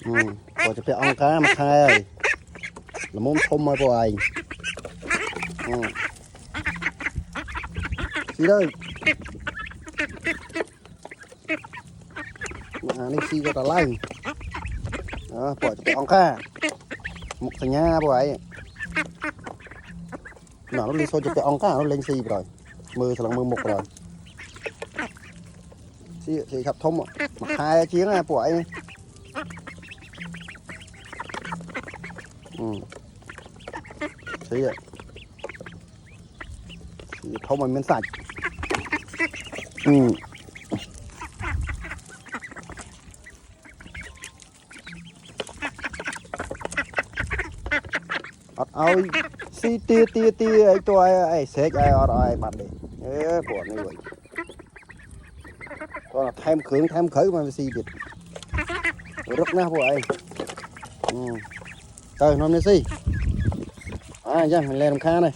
Bỏ cho cái ong cá mà khai ơi là muốn thôm mới của anh gì đây mà này xì cho ta lanh đó bỏ cho cái ong cá một thằng nha của anh nó lên xôi cho cái ong cá nó lên xì rồi mưa sẽ là mưa một rồi xì khắp thôm mà khai chiến à của anh xì vậy thôm mà miếng sạch ôi xì tia ấy tôi ấy xếp ai ở đây mặt đi ế buồn như vậy còn là thêm khởi mà xì thịt rất nè của ấy trời nó này xì à nha mình lên làm kha này